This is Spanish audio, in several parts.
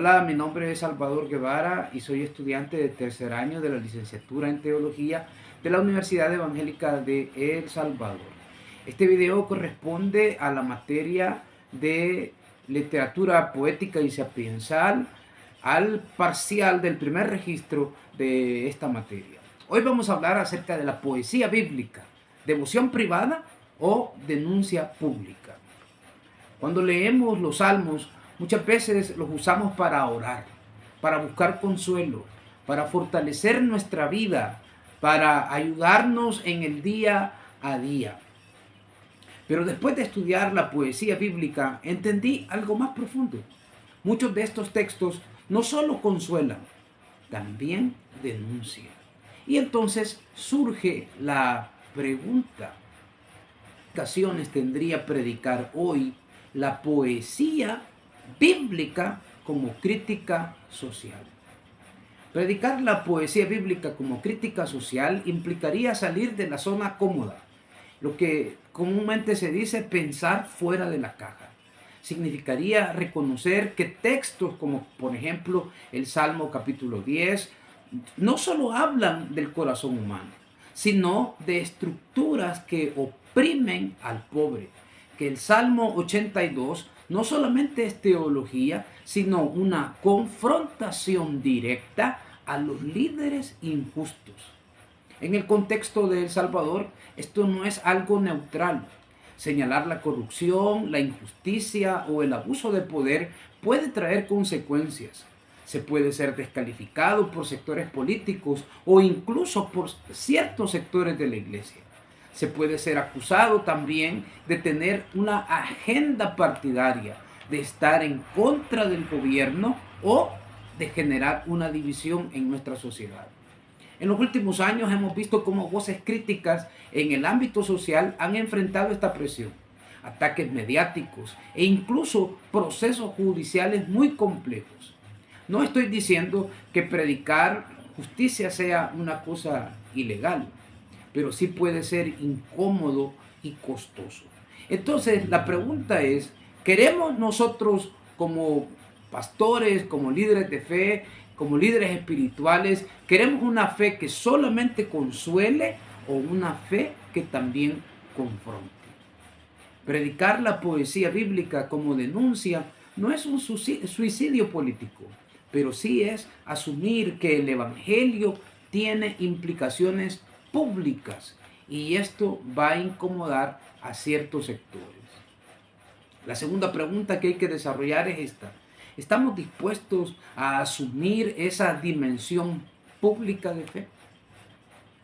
Hola, mi nombre es Salvador Guevara y soy estudiante de tercer año de la licenciatura en Teología de la Universidad Evangélica de El Salvador. Este video corresponde a la materia de literatura poética y sapiensal, al parcial del primer registro de esta materia. Hoy vamos a hablar acerca de la poesía bíblica, devoción privada o denuncia pública. Cuando leemos los salmos, muchas veces los usamos para orar, para buscar consuelo, para fortalecer nuestra vida, para ayudarnos en el día a día. Pero después de estudiar la poesía bíblica, entendí algo más profundo. Muchos de estos textos no solo consuelan, también denuncian. Y entonces surge la pregunta: ¿qué ocasiones tendría predicar hoy la poesía bíblica como crítica social? Predicar la poesía bíblica como crítica social implicaría salir de la zona cómoda, lo que comúnmente se dice pensar fuera de la caja. Significaría reconocer que textos como, por ejemplo, el Salmo capítulo 10, no solo hablan del corazón humano, sino de estructuras que oprimen al pobre. Que el Salmo 82 no solamente es teología, sino una confrontación directa a los líderes injustos. En el contexto de El Salvador, esto no es algo neutral. Señalar la corrupción, la injusticia o el abuso de poder puede traer consecuencias. Se puede ser descalificado por sectores políticos o incluso por ciertos sectores de la iglesia. Se puede ser acusado también de tener una agenda partidaria, de estar en contra del gobierno o de generar una división en nuestra sociedad. En los últimos años hemos visto cómo voces críticas en el ámbito social han enfrentado esta presión, ataques mediáticos e incluso procesos judiciales muy complejos. No estoy diciendo que predicar justicia sea una cosa ilegal, pero sí puede ser incómodo y costoso. Entonces, la pregunta es: ¿queremos nosotros como pastores, como líderes de fe, como líderes espirituales, queremos una fe que solamente consuele o una fe que también confronte? Predicar la poesía bíblica como denuncia no es un suicidio político, pero sí es asumir que el evangelio tiene implicaciones públicas y esto va a incomodar a ciertos sectores. La segunda pregunta que hay que desarrollar es esta: ¿estamos dispuestos a asumir esa dimensión pública de fe?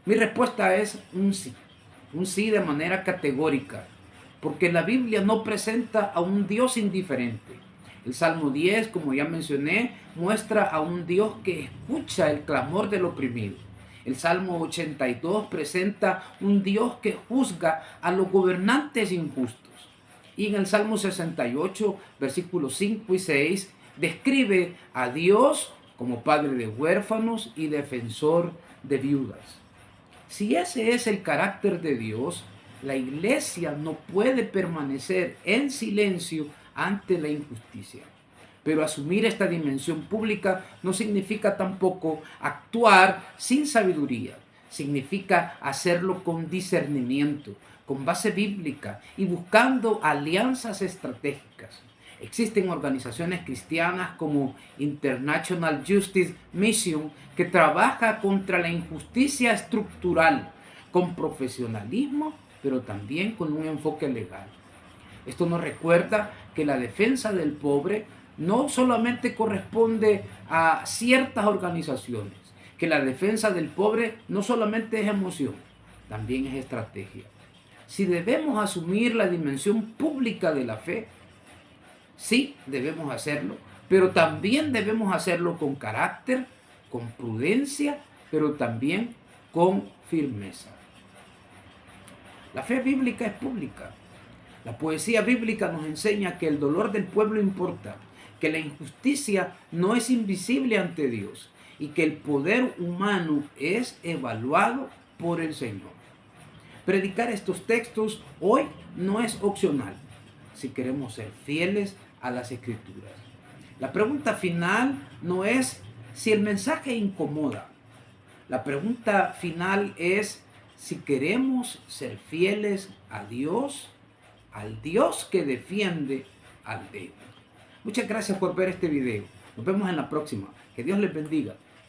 Mi respuesta es un sí de manera categórica, porque la Biblia no presenta a un Dios indiferente. El Salmo 10, como ya mencioné, muestra a un Dios que escucha el clamor del oprimido. El Salmo 82 presenta un Dios que juzga a los gobernantes injustos. Y en el Salmo 68, versículos 5 y 6, describe a Dios como padre de huérfanos y defensor de viudas. Si ese es el carácter de Dios, la iglesia no puede permanecer en silencio ante la injusticia. Pero asumir esta dimensión pública no significa tampoco actuar sin sabiduría. Significa hacerlo con discernimiento, con base bíblica y buscando alianzas estratégicas. Existen organizaciones cristianas como International Justice Mission que trabaja contra la injusticia estructural con profesionalismo, pero también con un enfoque legal. Esto nos recuerda que la defensa del pobre no solamente corresponde a ciertas organizaciones, que la defensa del pobre no solamente es emoción, también es estrategia. Si debemos asumir la dimensión pública de la fe, sí debemos hacerlo, pero también debemos hacerlo con carácter, con prudencia, pero también con firmeza. La fe bíblica es pública. La poesía bíblica nos enseña que el dolor del pueblo importa, que la injusticia no es invisible ante Dios y que el poder humano es evaluado por el Señor. Predicar estos textos hoy no es opcional si queremos ser fieles a las Escrituras. La pregunta final no es si el mensaje incomoda. La pregunta final es si queremos ser fieles a Dios, al Dios que defiende al débil. Muchas gracias por ver este video. Nos vemos en la próxima. Que Dios les bendiga.